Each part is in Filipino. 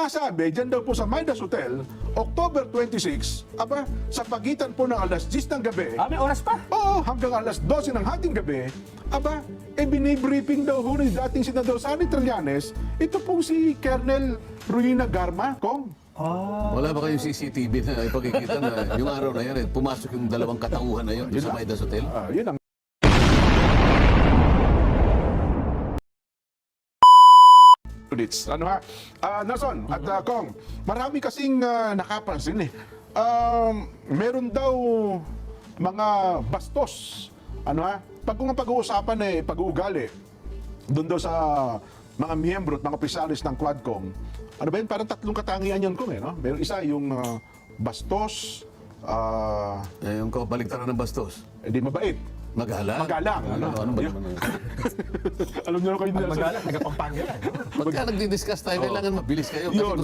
sinasabi, dyan daw po sa Midas Hotel, October 26, sa pagitan po ng alas 10 ng gabi, May oras pa. oo, hanggang alas 12 ng hating gabi, binibriefing daw ho ni dating Senador Sani Trillanes, ito po si Colonel Ruina Garma, Kong. Wala ba kayong CCTV na ipakikita na yung araw na yan, pumasok yung dalawang katauhan na yun sa Midas Hotel? Yun ang ano ha? Nason at Kong, marami kasing nakapansin eh. Meron daw mga bastos. Ano ha? Kung ang pag-uusapan eh, pag-uugali, doon daw sa mga miyembro at mga opisyalis ng Quadcom, ano ba yun? Parang tatlong katangian yun, Kong, eh, no? Meron isa yung bastos, Yung kabaligtaran ng bastos. hindi mabait. Magalang. Magalang. Ano ba naman? Alam niyo kayo nila. Magalang, nagpampanga yan. Pagka nagdi-discuss tayo, kailangan mabilis kayo. Kasi Yun,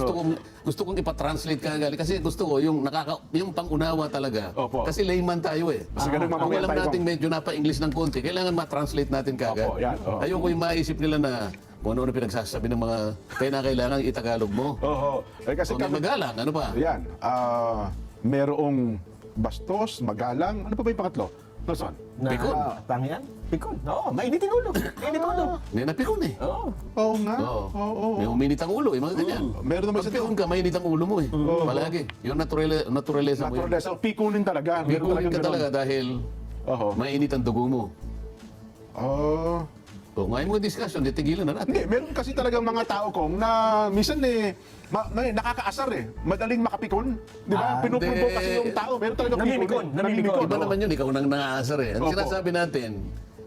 gusto kong ipatranslate ka gali. Kasi gusto ko yung pang-unawa talaga. Opo. Kasi layman tayo eh. Kasi ganun, Kung mamaya alam tayo, natin medyo napa-English ng konti, kailangan ma-translate natin kagad. Opo, yan, oo. Ayoko yung maisip nila na kung ano pinagsasabi ng mga kailangan itagalog mo. Oo. Kasi Kung may magalang, ano pa? Yan. Merong bastos, magalang. Ano pa ba yung pangatlo? Nason? Pikon. Pangian? Pikon. Oo, mainit ang ulo. Mainit ang ulo. Hindi na pikon eh. Oo. Oo nga. Oo. Oo. May uminit ang ulo eh, mga ganyan. Meron naman Pag sa pikon ka, mainit ang ulo mo eh. Palagi. Yung naturalesa mo yun. naturalesa. Pikunin talaga. Meron Pikunin ka ganun. talaga dahil Oo. mainit ang dugo mo. Oo. Kung ngayon mo discussion, titigilan na natin. Hindi, meron kasi talagang mga tao kong na minsan nakakaasar eh. Madaling makapikon. Di ba? Pinuprovoke hindi. kasi yung tao. Meron talagang Namimikon, pikon. namimikon. Iba naman yun, ikaw nang naaasar eh. Ang Opo. sinasabi natin,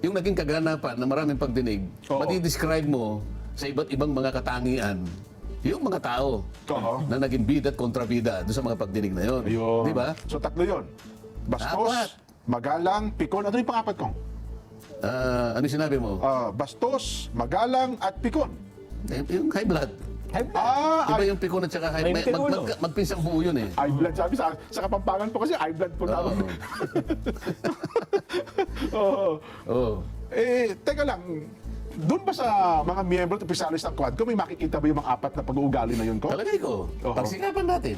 yung naging kaganapan na maraming pagdinig, Oo. madi-describe mo sa iba't ibang mga katangian, yung mga tao Oo. na naging bida at kontrabida doon sa mga pagdinig na yun. Ayun. Di ba? So tatlo yun. Bastos, Apat. magalang, pikon. Ano yung pangapat kong? Ano yung sinabi mo? Bastos, magalang, at pikon. Yung high blood. Iba yung pikon at saka high May ulo. magpinsang buo yun eh. High blood, sabi sa Kapampangan po kasi high blood po tawag. Oo. Oo. Teka lang, doon ba sa mga miyembro at opisyalis ng Quadcom, may makikita ba yung mga apat na pag-uugali na yun ko? Talagay ko. Oo. Pagsikapan natin.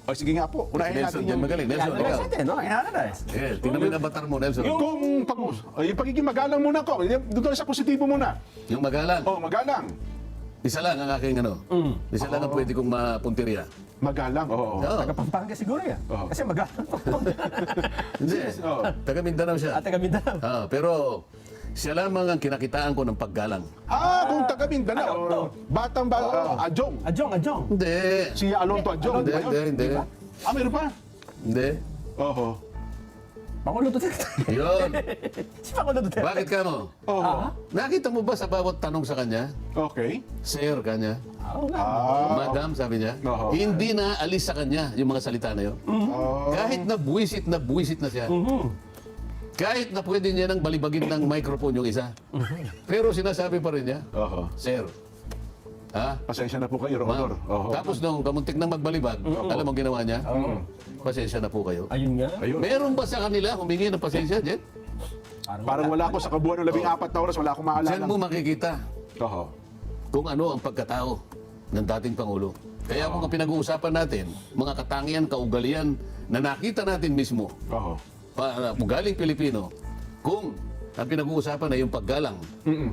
O sige nga po, unahin natin Nelson dyan yung... magaling. Nelson, Analyze ikaw. natin, no? Analyze. Eh, tingnan mo yung avatar mo, Nelson. Yung pagiging magalang muna ko, doon tayo sa positibo muna. Yung magalang. Oh, magalang. Isa lang ang aking ano. Isa lang ang pwede kong mapuntirya. Magalang, oo. Oo. Taga-Pampanga siguro yan. Oo. Kasi magalang pa. Hindi. Oo. Taga Mindanao siya. At taga Mindanao. Pero siya lamang ang kinakitaan ko ng paggalang. Kung taga Mindanao, batang Adjong. Adjong. Hindi. Si Alonto Adjong, Hindi, di ba yun? hindi. Meron pa? Hindi. Oo. Pangulo Duterte. Yun. Si Pangulo Duterte. Bakit ka mo? Oo. Nakita mo ba sa bawat tanong sa kanya? Okay. Sir kanya. Oo nga. Madam, sabi niya. Oo. Hindi na alis sa kanya yung mga salita na yun. Kahit na buwisit na siya. Kahit na pwede niya nang balibagin ng microphone yung isa. Pero sinasabi pa rin niya, Oo. Sir, ha? Pasensya na po kayo, Your Honor. Oo. Tapos nung kamuntik nang magbalibag, alam mo ang ginawa niya? Pasensya na po kayo. Ayun nga. Ayun. Meron ba sa kanila humingi ng pasensya, Jen? Parang wala ako sa kabuuan ng 14 na oras, wala akong maalala. Diyan mo makikita Oo. kung ano ang pagkatao ng dating Pangulo. Kaya kung ang pinag-uusapan natin, mga katangian, kaugalian na nakita natin mismo, Oo. ugaling Pilipino, kung ang pinag-uusapan ay yung paggalang,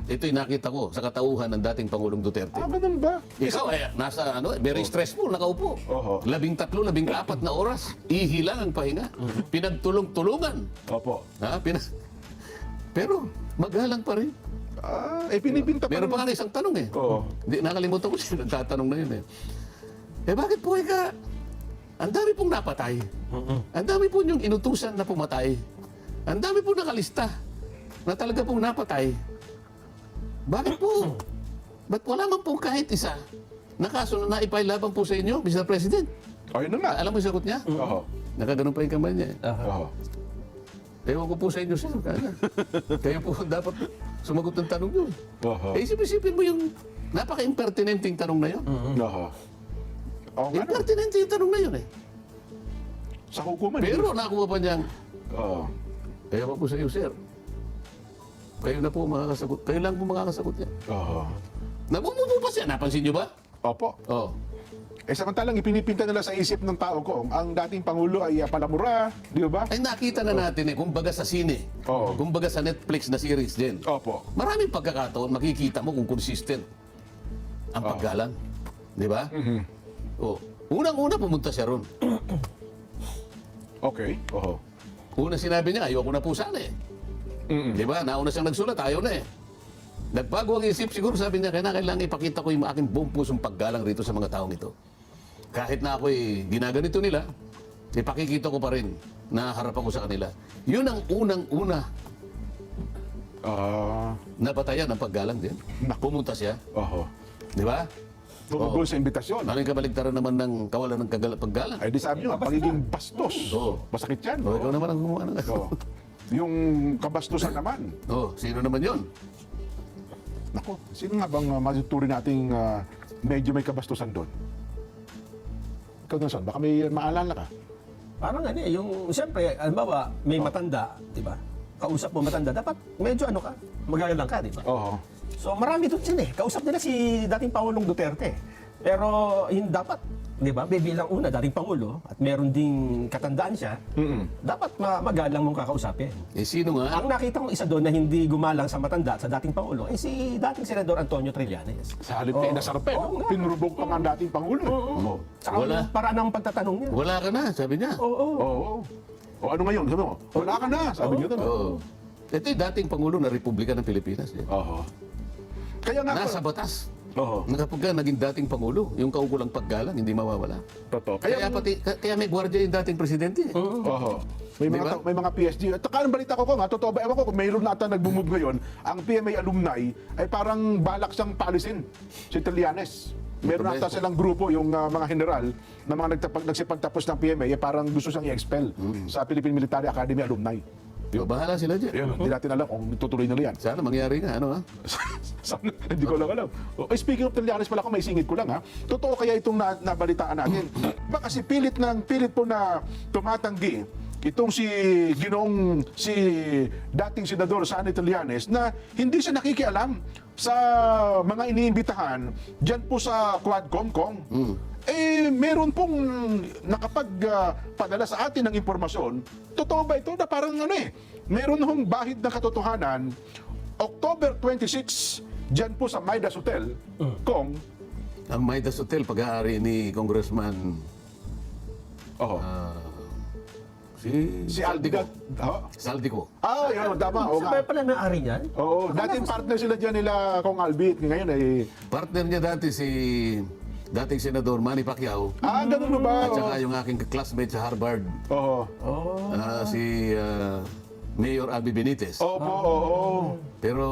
ito'y nakita ko sa katauhan ng dating Pangulong Duterte. Ganun ba? Ikaw nasa very stressful, nakaupo. Oho. 13, 14 na oras, ihilang ang pahinga. Pinagtulong-tulungan. Opo. Pero magalang pa rin. Pinipinta pa Meron naman. pa nga isang tanong eh. Oo. Hindi, nakalimutan ko siya, nagtatanong na yun eh. Bakit po ka? Ang dami pong napatay. Ang dami po yung inutusan na pumatay. Ang dami po nakalista na talaga pong napatay. Bakit po? Ba't wala man po kahit isa na kaso na naipay laban po sa inyo, Mr. President? Ayun na nga. Alam mo yung sagot niya? Oo. Nakaganon pa yung kamay niya. Oo. Ewan ko po sa inyo, sir. Kaya po dapat sumagot ng tanong nyo. Oo. Isipin mo yung napaka-impertinenting tanong na yun. Oo. Oo nga. Impertinente yung tanong na yun eh. Sa hukuman. Pero nakuha pa niyang, Oo. ewan po sa iyo, sir. Kayo na po makakasagot. Kayo lang po makakasagot yan. Oo. Namumupo pa siya. Napansin niyo ba? Opo. Oo. Samantalang ipinipinta nila sa isip ng tao ko, ang dating Pangulo ay palamura, di ba? Ay nakita na natin kumbaga sa sine, Oo. kumbaga sa Netflix na series din. Opo. Maraming pagkakataon, makikita mo kung consistent ang paggalang. Di ba? Oh. Unang-una pumunta siya ron. Okay. Oho. Una sinabi niya, ayoko na po sana eh. Di ba? Nauna siyang nagsulat, ayaw na eh. Nagbago ang isip, siguro sabi niya, kailangan ipakita ko yung aking buong pusong paggalang rito sa mga taong ito. Kahit na ako'y ginaganito nila, ipakikita ko pa rin na harap ako sa kanila. Yun ang unang-una Ah, na batayan ng paggalang din. Pumunta siya, oho. di ba? Tumugol sa imbitasyon. Ano yung kabaligtaran naman ng kawalan ng paggalang? Ay, di sabi nyo, pagiging bastos. Oo. Masakit yan. O, ikaw naman ang gumawa ng Oo. Yung kabastusan naman. Oh, sino naman yun? Nako, sino nga bang matuturin nating medyo may kabastusan doon? Ikaw na son, baka may maalala ka. Parang ano eh, yung, siyempre, halimbawa, may matanda, di ba? Kausap mo matanda, dapat medyo ano ka, magagalang ka, di ba? Oo. So marami doon din eh. Kausap nila si dating Pangulong Duterte. Pero hindi dapat, di ba, bilang una, dating Pangulo, at meron ding katandaan siya, dapat magalang mong kakausapin. Eh, sino nga? Ang nakita kong isa doon na hindi gumalang sa matanda at sa dating Pangulo, eh si dating Senador Antonio Trillanes. Sa halip na inasarap eh, Oo nga. pinrubog pa nga ang dating Pangulo. Oo. Saka Wala. yung paraan ng pagtatanong niya. Wala ka na, sabi niya. Oo. Oo. O ano ngayon? Sabi mo, wala ka na, sabi niyo doon. Oo. Ito yung dating Pangulo ng Republika ng Pilipinas. Eh. Oo. Kaya nga, Nasa batas. Oo. Na kapag ka naging dating Pangulo, yung kaukulang paggalang, hindi mawawala. Totoo. Kaya may gwardiya yung dating presidente. Eh. Oo. May Di mga ba? may mga PSG. At saka ang balita ko nga, totoo ba? Ewan ko kung mayroon na ata nagbo-move ngayon, ang PMA alumni ay parang balak siyang palisin si Trillanes. Meron Ito ba? ata silang grupo, yung mga general, na mga nagsipagtapos ng PMA, ay parang gusto siyang i-expel sa Philippine Military Academy alumni. So, bahala sila dyan. Yun, hindi natin alam kung tutuloy nila yan. Sana mangyari nga, ano ha? Hindi ko lang alam. Speaking of Trillanes pala, kung may singit ko lang ha, totoo kaya itong nabalitaan natin? Ba kasi pilit po na tumatanggi itong si dating Senador Sani Trillanes na hindi siya nakikialam sa mga iniimbitahan dyan po sa Quadcom. Meron pong nakapagpadala sa atin ng impormasyon. Totoo ba ito na parang meron hong bahid na katotohanan, October 26, dyan po sa Midas Hotel, Kong. Ang Midas Hotel, pag-aari ni Congressman Si Aldico. Saldico. Yun, tama. Oo Sabay nga. pala na-ari niyan? Oo, dating partner sila dyan nila Kong Albit. Ngayon ay... Partner niya dati si dating Senador Manny Pacquiao. Ganun ba? At saka yung aking classmate sa Harvard, Oo. si Mayor Abby Benitez. Opo, oo. Pero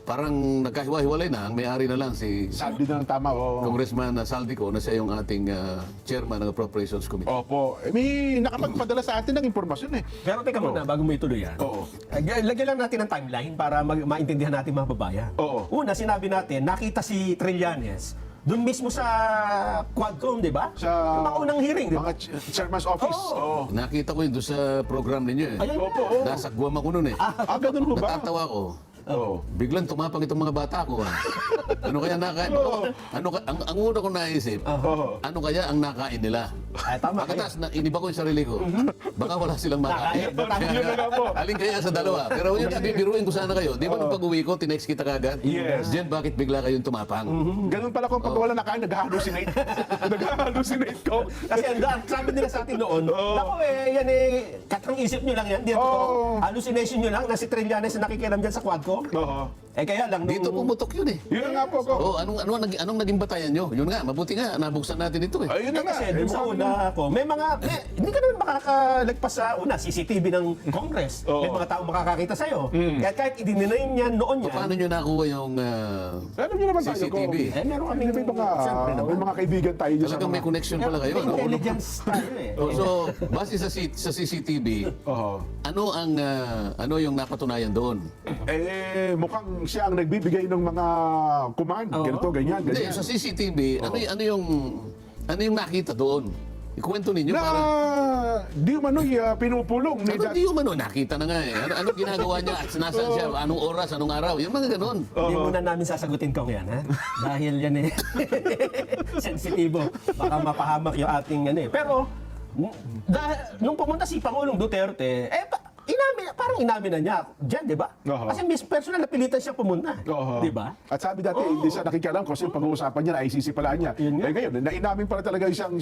parang nagkahiwa-hiwalay na. Ang may-ari na lang si Sabi na ng tama, oo. Congressman Saldico na siya yung ating chairman ng Appropriations Committee. Opo. May nakapagpadala sa atin ng impormasyon eh. Pero teka muna, bago mo ituloy yan. Oo. Lagyan lang natin ng timeline para maintindihan natin mga babayan. Oo. Una, sinabi natin, nakita si Trillanes doon mismo sa Quadcom, di ba? Sa Yung mga unang hearing, di ba? mga chairman's office. Oo. Nakita ko yun doon sa program ninyo eh. Ayun Opo, na. oo. Nasa Guam ako noon eh. Ganun ho ba? Natatawa ko. Oo. Biglang tumapang itong mga bata ko. Ano kaya nakain? Ang una kong naisip, ano kaya ang nakain nila? Ay, tama kayo. Pagkatas, iniba ko yung sarili ko. Baka wala silang makain. Yun na nga po. Alin kaya sa dalawa? Pero yun, bibiruin ko sana kayo. Di ba nung pag-uwi ko, tinext kita kagad? Yes. Jen, bakit bigla kayong tumapang? Ganun pala kung pag wala nakain, nag-hallucinate. Nag-hallucinate ko. Kasi sabi nila sa atin noon, naku yan katang isip nyo lang yan. Di Oo. hallucination nyo lang na si Trillanes na nakikialam dyan sa Quadcom. Oo. Kaya lang, Dito pumutok yun eh. Yun na nga po ko. Oh, anong naging batayan nyo? Yun nga, mabuti nga, nabuksan natin ito eh. Ayun na nga. Kasi dun sa una ako, may mga, hindi ka naman makakalagpas sa una, CCTV ng Congress. Oo. May mga tao makakakita sa'yo. Kaya kahit i-deny niya noon yan, Paano nyo nakuha yung Alam niyo naman tayo CCTV? meron kami May mga, siyempre naman. may mga kaibigan tayo dyan sa Talagang may mga... connection pala kayo. May No? intelligence tayo eh. Oh, so, base sa CCTV, Oo. ano yung napatunayan doon? Mukhang siya ang nagbibigay ng mga command. Oo. Ganito, ganyan, Hindi, ganyan. sa CCTV, ano yung nakita doon? Ikwento ninyo Na para... di umano'y pinupulong ni Ano di umano? Nakita na nga eh. Ano ginagawa niya at nasaan siya? Anong oras? Anong araw? Yung mga ganun. Hindi muna namin sasagutin kong yan, ha? Dahil yan eh, sensitibo. Baka mapahamak yung ating ano eh. Pero, nung pumunta si Pangulong Duterte, parang inamin na niya dyan, di ba? Oo. Kasi mis personal napilitan siya pumunta. Oo. Di ba? At sabi dati, hindi siya nakikialam kasi yung pag-uusapan niya na ICC pala niya. Yun nga. Eh ngayon, nainamin pala talaga siyang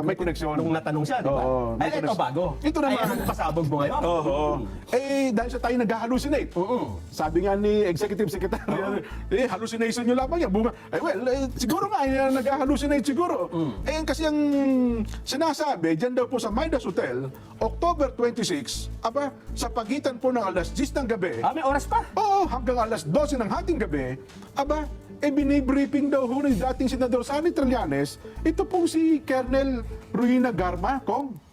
may koneksyon. Nung natanong siya, di ba? Oo, may Ay, ito connection. bago. Ito naman. Ay, anong pasabog mo ngayon? Oo. Eh, dahil sa tayo nag-hallucinate. Sabi nga ni Executive Secretary, hallucination nyo lamang yan. Siguro nga, nag-hallucinate siguro. Eh, kasi ang sinasabi, dyan daw po sa Midas Hotel, October 26, sa pagitan po ng alas 10 ng gabi, May oras pa. oo, hanggang alas 12 ng hating gabi, binibriefing daw ho ng dating Senador Sani Trillanes, ito pong si Colonel Ruina Garma, Kong.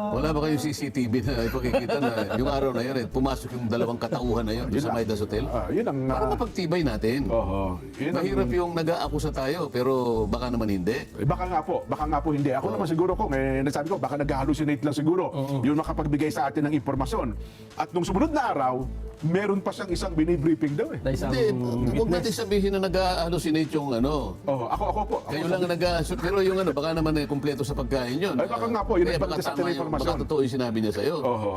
Wala ba kayong CCTV na ipakikita na yung araw na yun, pumasok yung dalawang katauhan na yun doon sa Midas Hotel? Yun ang... Para mapagtibay natin. Oo. Yun ang- Mahirap yung nag-aakusa tayo, pero baka naman hindi. Baka nga po hindi. Ako naman siguro kung nasabi ko, baka nag-hallucinate lang siguro yung nakapagbigay sa atin ng impormasyon. At nung sumunod na araw, meron pa siyang isang binibriefing daw eh. Na isang Hindi, huwag natin witness. sabihin na nag-hallucinate yung ano. Oo, ako po. Kayo lang ang pero yung ano, baka naman kumpleto sa pagkain yun. Ay, baka nga po, yun ang Kaya baka balik sa atin tama ng yung, impormasyon. baka totoo yung sinabi niya sa'yo. Oo.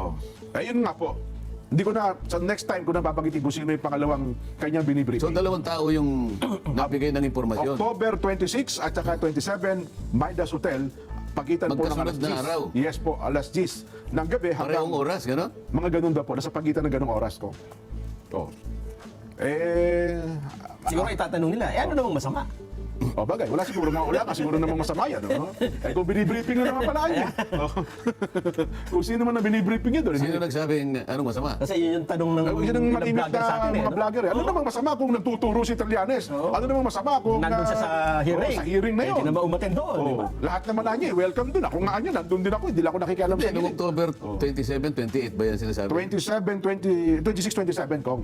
Ayun nga po. Hindi ko na, sa next time ko na babagitin kung sino yung pangalawang kanyang So, binibriefing. dalawang tao yung nabigay ng impormasyon. October 26 at saka 27, Midas Hotel, pagitan po ng alas Magkasunod na 10. araw. Yes po, alas 10 ng gabi hanggang Parehong oras, gano'n? mga ganun daw po, nasa pagitan ng ganung oras ko. Oh. Siguro itatanong nila, ano namang masama? Bagay, wala siguro namang masama yan. No? Kung binibriefing na naman pala niya. Kung sino man na binibriefing niya doon. Sino nagsabing anong masama? Kasi yun yung tanong ng Yun ang malimit vlogger sa na atin eh. mga no? vlogger. Ano namang masama kung nagtuturo si Trillanes? Ano namang masama kung... Nandun siya sa hearing. Sa hearing na yun. Hindi na maumaten doon, di ba? Lahat naman na niya, welcome doon. Ako nga niya, nandun din ako. Hindi lang ako nakikialam Hindi, sa noong hearing. October 27, 28 ba yan sinasabi? 26, 27, Kong.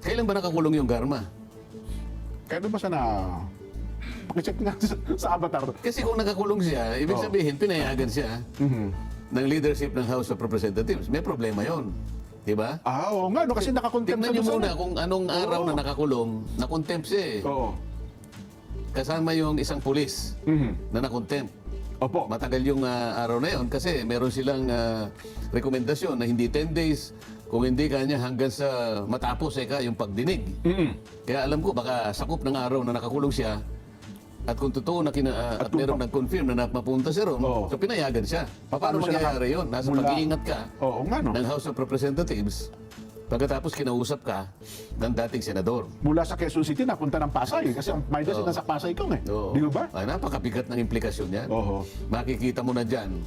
Kailan ba nakakulong yung Garma? Kailan ba siya na... Pakicheck nga sa avatar. Kasi kung nakakulong siya, ibig sabihin, pinayagan siya ng leadership ng House of Representatives. May problema yon, di ba? Oo nga, no, kasi nakakontempt Tingnan niyo siya muna doon. kung anong araw na nakakulong, nakontempt siya eh. Oo. Kasama yung isang pulis na nakontempt. Opo. Matagal yung araw na yon kasi meron silang rekomendasyon na hindi 10 days, kung hindi kanya hanggang sa matapos yung pagdinig. Kaya alam ko, baka sakop ng araw na nakakulong siya, at kung totoo na at meron nag-confirm na mapunta siya ron, Oo. so pinayagan siya. Paano siya mangyayari yun? Nasa mula- pag-iingat ka Oo nga, no. ng House of Representatives, pagkatapos kinausap ka ng dating senador. Mula sa Quezon City, napunta ng Pasay. Kasi ang Midas nasa Pasay Kong eh. Oo. Di ba? Ay, napakabigat ng implikasyon yan. Oo. Makikita mo na dyan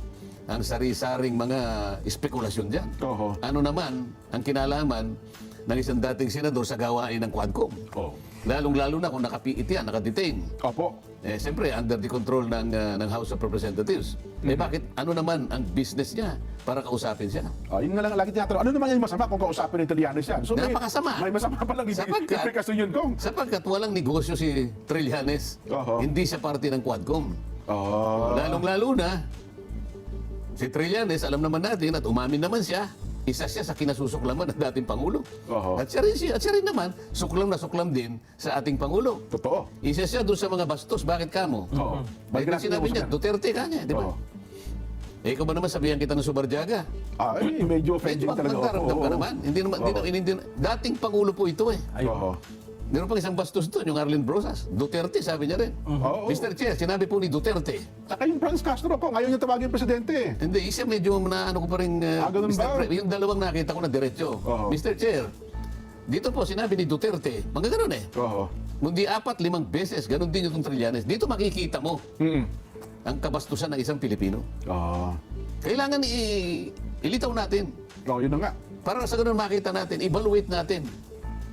ang sari-saring mga espekulasyon dyan. Oo. Ano naman ang kinalaman ng isang dating senador sa gawain ng Quadcom? Oo. Lalong-lalo na kung nakapiit yan, nakadetain. Opo. Siyempre, under the control ng House of Representatives. Bakit? Ano naman ang business niya para kausapin siya? Yun nga lang lagi tinatanong. Ano naman yung masama kung kausapin ng Trillanes yan? So, Napakasama. May masama pa lang Sapagkat- implikasyon yun, Kong. Sapagkat walang negosyo si Trillanes, Oo. hindi siya parte ng Quadcom. Oo. Lalong-lalo na, si Trillanes, alam naman natin at umamin naman siya, isa siya sa kinasusuklaman ng dating Pangulo. Oo. At siya rin naman, suklam na suklam din sa ating Pangulo. Totoo. Isa siya doon sa mga bastos. Bakit kamo? Oo. Bakit Bakit sinabi niya, natin Duterte ka niya, di ba? Oo. Ikaw ba naman sabihan kita ng Subarjaga? Medyo offending Medyo talaga. magkaramdam ka Oo. naman. Hindi, dating Pangulo po ito eh. Oo. Meron pang isang bastos doon, yung Arlen Brosas. Duterte, sabi niya rin. Oo. Mr. Chair, sinabi po ni Duterte. Saka yung Franz Castro, Kong, ayaw niya tawagin presidente. Hindi, isa medyo na ano ko pa rin, ganun ba? Yung dalawang nakita ko na diretso. Oo. Mr. Chair, dito po sinabi ni Duterte, mga ganun eh. Oo. Hindi 4-5 beses, ganun din yung Trillanes. Dito makikita mo ang kabastusan ng isang Pilipino. Oo. Kailangan ilitaw natin. Yun na nga. Para sa ganun makita natin, evaluate natin.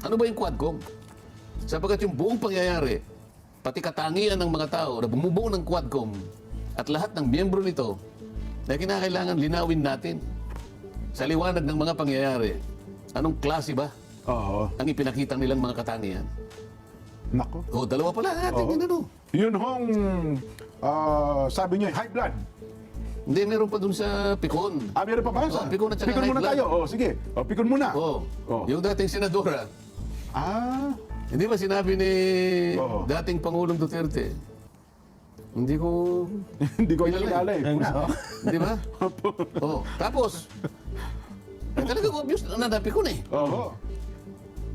Ano ba yung Quadcom? Sapagkat yung buong pangyayari, pati katangian ng mga tao na bumubuo ng Quadcom at lahat ng miyembro nito na kinakailangan linawin natin sa liwanag ng mga pangyayari. Anong klase ba Oo. ang ipinakita nilang mga katangian? Nako. O, dalawa pala natin, Oo. yun ano. Yun hong, sabi niya, high blood. Hindi, meron pa dun sa Pikon. Meron pa ba? Oh, Pikon at saka Pikon high muna blood. tayo. Sige. Pikon muna. Oh. Oh. Yung dating senadora, Ah. hindi ba sinabi ni Oo. dating Pangulong Duterte, hindi ko Hindi ko Kilala kilala eh. Ayun nga, oh. Di ba? Oh, tapos, talagang obvious na Pikon eh. Oo.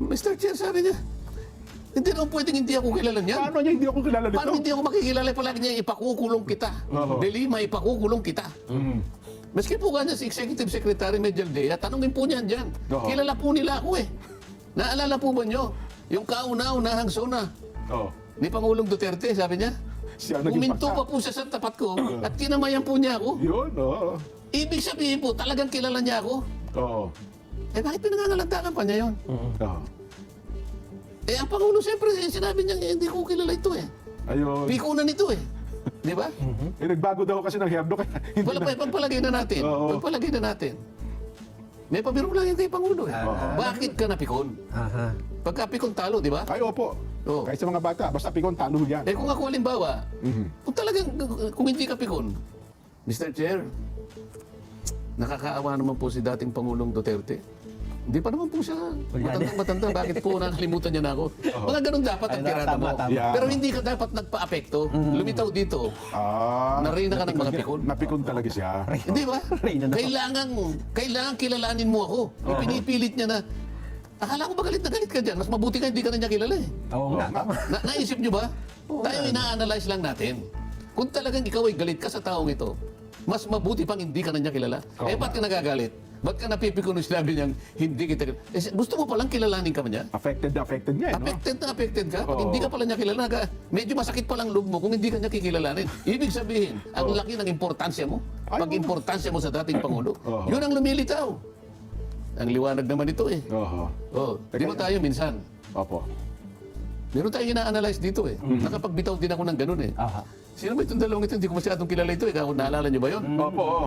Mr. Chair, sabi niya, hindi naman pwedeng hindi ako kilala niyan. Paano niya hindi ako kilala nito? Paano hindi ako makikilala? Palagi niya ipakukulong kita. Oo. De Lima, ipakukulong kita. Maski po kanya si Executive Secretary Medel Dea, tanungin po niyan dyan. Oo. Kilala po nila ako eh. Naalala po ba niyo? Yung kauna-unahang sona Oo. ni Pangulong Duterte, sabi niya. Siya ang naging Puminto paksa. pa po siya sa tapat ko at kinamayan po niya ako. Yun, oo. Ibig sabihin po, talagang kilala niya ako. Oo. Eh bakit pinangangalantakan pa niya yun? Oo. Eh ang Pangulo siyempre sinabi niya, hindi ko kilala ito eh. Ayun. Pikunan ito eh. Di ba? Nagbago daw kasi ng Hebdo kaya hindi Wala na. pa, pagpalagay na natin. Oo. Pagpalagay na natin. May pabiro lang yung kay Pangulo eh. Bakit ka napikon? Aha. Pagka pikon talo, di ba? Ay, opo. Oo. Kahit sa mga bata, basta pikon, talo yan. Eh kung ako halimbawa, kung talagang, kung hindi ka pikon, Mr. Chair, nakakaawa naman po si dating Pangulong Duterte. Hindi pa naman po siya matandang-matanda. Bakit po nakalimutan niya na ako? Mga ganun dapat ang Ay, tirada tama, mo. tama. Yeah. Pero hindi ka dapat nagpa-apekto. Lumitaw dito. Narina ka ng mga pikon. Napikon talaga siya. Hindi ba? Reyna na to. Kailangan kilalanin mo ako. Ipinipilit niya na, akala ko ba galit na galit ka dyan? Mas mabuti ka, hindi ka na niya kilala eh. Oo nga, tama. Naisip niyo ba? Tayo ina-analyze lang natin. Kung talagang ikaw ay galit ka sa taong ito, mas mabuti pang hindi ka na niya kilala. Ba't ka nagagalit? Ba't ka napipikon nung sinabi niyang hindi kita kilala? Eh, gusto mo palang kilalanin ka man niya? Affected niya, eh, no? Affected ka. Pag Oo. hindi ka pala niya kilala, medyo masakit pa lang loob mo kung hindi ka niya kikilalanin. Ibig sabihin, ang laki ng importansya mo, Ay, pag-importansya mo sa dating Pangulo, Oo. yun ang lumilitaw. Ang liwanag naman ito eh. Oo. Oh, di ba tayo minsan? Opo. Meron tayong ina-analyze dito eh. Nakapagbitaw din ako ng ganun eh. Aha. Sino ba itong dalawang ito? Hindi ko masyadong kilala ito eh. Kung naalala niyo ba yun? Opo, oo.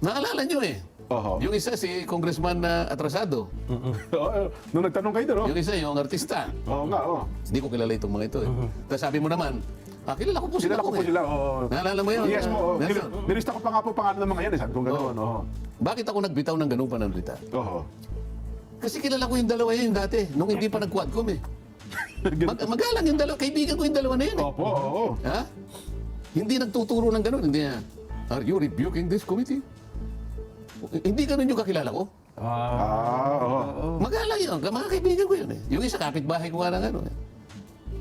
Naalala niyo eh. Oho. Yung isa si Congressman Atrasado. Oo, nung nagtanong kayo doon, no? Yung isa yung artista. Oo nga, oo. Hindi ko kilala itong mga ito eh. Tapos sabi mo naman, kilala ko po sila. Kilala ko po eh. sila, oo. Naalala mo yun? Yes mo, oo. Nelson, Nilista ko pa nga po pangalan ng mga yan, eh. Sabi ko gano'n, oo. bakit ako nagbitaw ng ganung pananalita? Oo. Kasi kilala ko yung dalawa yun dati, nung hindi pa nag-quadcom eh. Magalang yung dalawa, kaibigan ko yung dalawa na yun eh. Opo, oo. Ha? Hindi nagtuturo ng ganun, hindi na, are you rebuking this committee? Hindi ganun yung kakilala ko. Oo. Magalang yun, mga kaibigan ko yun eh. Yung isa kapitbahay ko nga ng ano eh.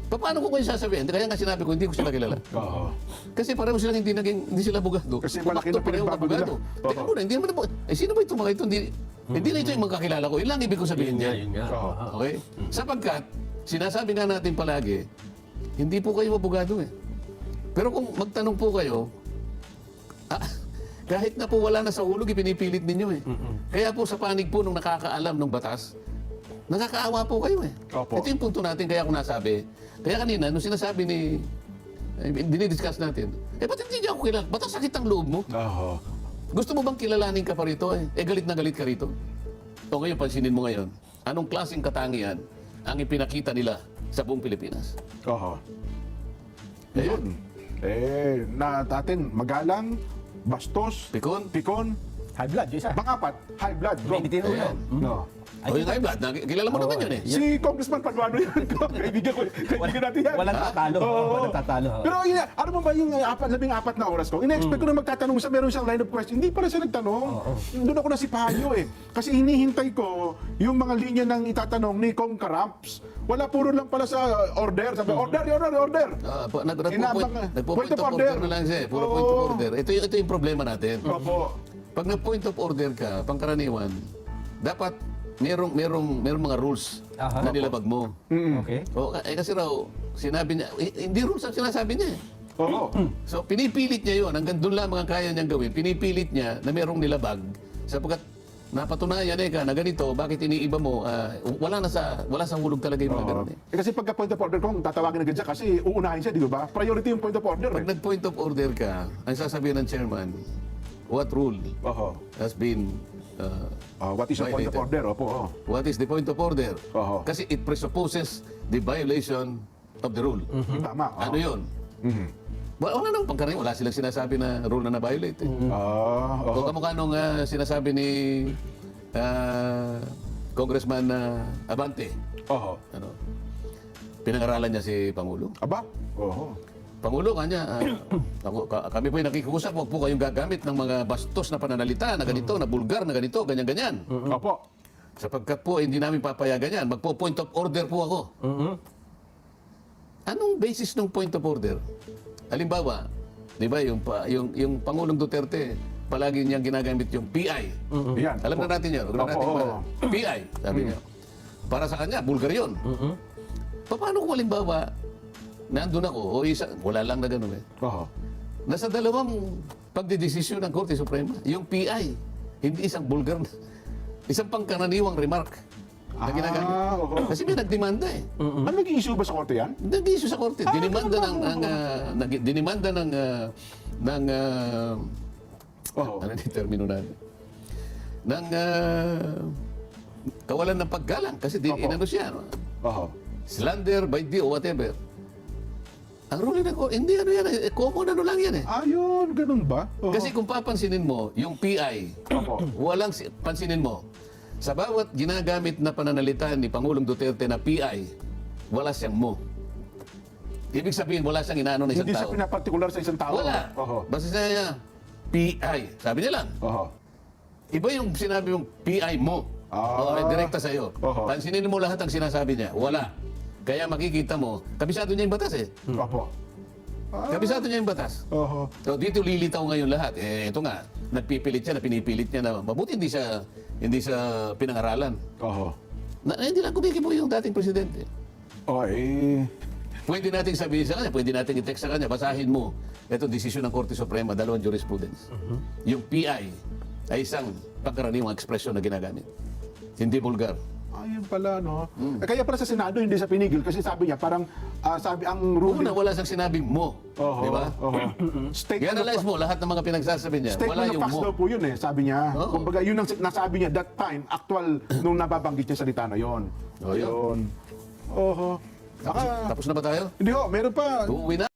Paano ko kayo sasabihin? Kaya nga sinabi ko, hindi ko sila kilala. Oo. Kasi pareho silang hindi sila abogado. Kasi malaki na Pareho pinagbago nila. abogado. Oo. Teka muna, hindi naman sino ba itong mga ito? Hindi na ito yung mga kakilala ko. Ilang ibig ko sabihin Yun nga, niya. yun nga. Oo. Okay? Sapagkat, sinasabi nga natin palagi, hindi po kayo abogado eh. Pero kung magtanong po kayo, kahit na po wala na sa hulog, ipinipilit ninyo eh. Kaya po sa panig po nung nakakaalam ng batas, nakakaawa po kayo eh. Opo. Ito yung punto natin, kaya ako nasabi. Kaya kanina, nung sinasabi dinidiscuss natin, ba't hindi niya ako kilala? Ba't ang sakit ang loob mo? Oo. Gusto mo bang kilalanin ka pa rito eh? Galit na galit ka rito. O ngayon, pansinin mo ngayon, anong klaseng katangian ang ipinakita nila sa buong Pilipinas? Oo. Ayun. Na atin, magalang, bastos, Pikon? pikon, High blood, yung isa. pangapat, high blood. Bro. May ulo. Ayan. No. O yung kay Vlad, kilala mo naman yun eh. Si Congressman Paduano yan. Kaibigan natin yan. Walang tatalo. Oo. Walang tatalo. Pero ano mo ba yung 14 na oras ko? Ina-expect ko na magtatanong siya, meron siyang line of question. Hindi pala siya nagtanong. Doon ako nasipahan nyo eh. Kasi hinihintay ko yung mga linya ng itatanong ni Kong Karamps. Wala, puro lang pala sa order. Sabi, order. Inabang- Nagpo-point point of of order order. na lang siya eh. Puro Oo. point of order. Ito yung problema natin. Opo. Pag nag-point of order ka, pangkaraniwan, dapat merong mga rules Aha. na nilabag mo. Okay. Kasi raw, sinabi niya, hindi rules ang sinasabi niya eh. Oo. So, pinipilit niya yun. Hanggang doon lang mga kaya niyang gawin. Pinipilit niya na merong nilabag. Sapagkat napatunayan na ganito, bakit iniiba mo? Wala sa hulog talaga yung mga ganun eh. Kasi pagka point of order ko, tatawagin agad siya kasi uunahin siya, di ba? Priority yung point of order Pag eh. nag-point of order ka, ang sasabihin ng chairman, what rule Oho. has been What is the point of violated? order? Opo. oo. What is the point of order? Oo. Kasi it presupposes the violation of the rule. Tama. oo. Ano yun? Wala nang pangkaraniwan. Wala silang sinasabi na rule na na-violate. Eh. O kamukha nung sinasabi ni Congressman Abante. Oho. Ano, pinag-aralan niya si Pangulo. Aba? Oho. Pangulo, kanya, kami po yung nakikiusap, huwag po kayong gagamit ng mga bastos na pananalita na ganito, na bulgar na ganito, ganyan-ganyan. Opo. Sapagkat po hindi namin papayagan yan. Magpo-point of order po ako. Anong basis ng point of order? Halimbawa, di ba, yung Pangulong Duterte, palagi niyang ginagamit yung PI. Yan. Alam na natin yun. Alam na natin Opo. ba? PI, sabi niya. Para sa kanya, bulgar yun. Paano kung halimbawa, nandun ako, o wala lang na gano'n eh. Oho. Nasa dalawang pagdidesisyon ng Korte Suprema, yung PI, hindi isang bulgar, isang pangkaraniwang remark na ginagamit. Oho. Kasi may nagdemanda eh. Ano nag-issue ba sa korte yan? Nag-issue sa Korte. Dinimanda dinimanda Oho. ano yung termino natin? Ng kawalan ng paggalang. Kasi inano siya. No? Oho. Slander by the o whatever. Ang ruling ng Korte, hindi ano yan. Common ano lang yan eh. Ayun, ganun ba? Oho. Kasi kung papansinin mo, yung PI, Opo. walang pansinin mo, sa bawat ginagamit na pananalita ni Pangulong Duterte na PI, wala siyang mo. Ibig sabihin, wala siyang inaano na isang Hindi siya tao. pinapartikular sa isang tao. Wala. Oho. Basta siya PI. Sabi niya lang. Oho. Iba yung sinabi mong PI mo. O direkta sa'yo. Oho. Pansinin mo lahat ang sinasabi niya. Wala. Kaya makikita mo, kabisado niya yung batas eh. Opo. Kabisado niya yung batas. Oho. So dito lilitaw ngayon lahat. Eh ito nga, nagpipilit siya, pinipilit niya na mabuti hindi siya pinangaralan. Oho. Hindi lang kumikibo yung dating presidente. Okay. Pwede nating sabihin sa kanya, pwede nating i-text sa kanya, basahin mo. Ito, desisyon ng Korte Suprema, dalawang jurisprudence. Yung PI ay isang pangkaraniwang ekspresyon na ginagamit. Hindi vulgar. Ayun pala, no? Kaya pala sa Senado, hindi sa pinigil. Kasi sabi niya, parang, sabi ang ruling... Una, wala siyang sinabing mo. Oho. Di ba? Oho. Statement I-analyze mo lahat ng mga pinagsasabi niya. Wala Statement of yung facts mo. daw po yun eh, sabi niya. Oo. Kumbaga, yun ang nasabi niya that time, actual, nung nababanggit niya salita na yon. Oh, yun. Oho. Tapos na ba tayo? Hindi ho, meron pa. Uuwi na?